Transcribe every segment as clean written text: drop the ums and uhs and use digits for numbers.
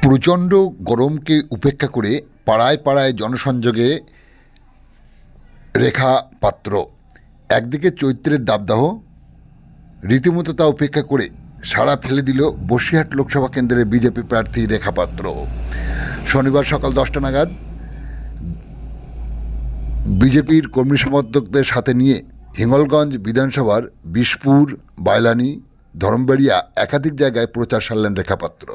প্রচণ্ড গরমকে উপেক্ষা করে পাড়ায় পাড়ায় জনসংযোগে রেখা পাত্র। একদিকে চৈত্রের দাবদাহ, রীতিমতো তা উপেক্ষা করে সাড়া ফেলে দিল বসিরহাট লোকসভা কেন্দ্রের বিজেপি প্রার্থী রেখা পাত্র। শনিবার সকাল 10টা নাগাদ বিজেপির কর্মী সমর্থকদের সাথে নিয়ে হিঙ্গলগঞ্জ বিধানসভার বিশপুর, বাইলানি, ধরমবাড়িয়া একাধিক জায়গায় প্রচার সারলেন রেখা পাত্র।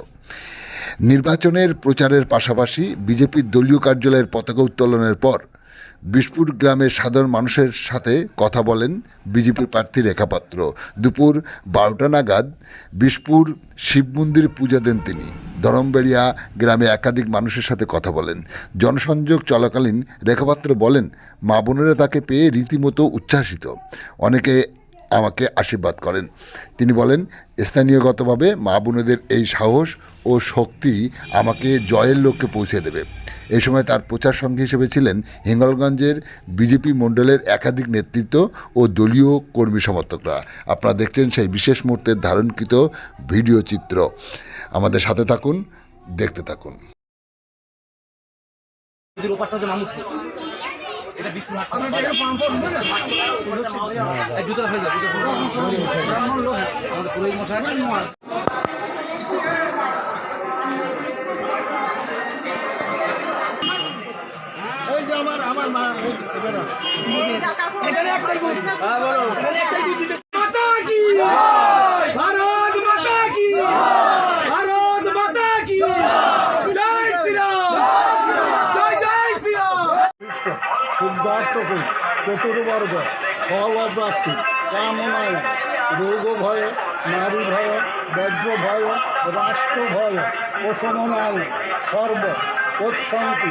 নির্বাচনের প্রচারের পাশাপাশি বিজেপির দলীয় কার্যালয়ের পতাকা উত্তোলনের পর বিশপুর গ্রামের সাধারণ মানুষের সাথে কথা বলেন বিজেপির প্রার্থী রেখা পাত্র। দুপুর 12টা নাগাদ বিশপুর শিব মন্দিরে পূজা দেন তিনি। ধরমবাড়িয়া গ্রামে একাধিক মানুষের সাথে কথা বলেন। জনসংযোগ চলাকালীন রেখা পাত্র বলেন, মা বোনেরা তাকে পেয়ে রীতিমতো উচ্ছ্বাসিত। অনেকে আমাকে আশীর্বাদ করেন। তিনি বলেন, স্থানীয়গতভাবে মা বোনেদের এই সাহস ও শক্তি আমাকে জয়ের লক্ষ্যে পৌঁছে দেবে। এই সময় তার প্রচার সঙ্গী হিসেবে ছিলেন হিঙ্গলগঞ্জের বিজেপি মণ্ডলের একাধিক নেতৃত্ব ও দলীয় কর্মী সমর্থকরা। আপনারা দেখছেন সেই বিশেষ মুহূর্তের ধারণকৃত ভিডিও চিত্র। আমাদের সাথে থাকুন, দেখতে থাকুন। এটা বিষ্ণু হাট আমাদের পুরোহিত মশাই এই যে আমার মা এবারে এখানে একটাই বুঝি। হ্যাঁ বলো, এখানে একটাই বুঝি। মাতা কি জয়, ভারত মাতা কি জয়, ভারত মাতা কি জয়, শ্রীরাম জয়, জয় শ্রীরাম। সিদ্ধার্থ করি চতুর্বর্গ ফল প্রাপ্তি কামনায় রোগ ভয়, নারী ভয়, বজ্র ভয়, রাষ্ট্র ভয়, প্রশমনায় সর্ব প্রচ্ছন্তি।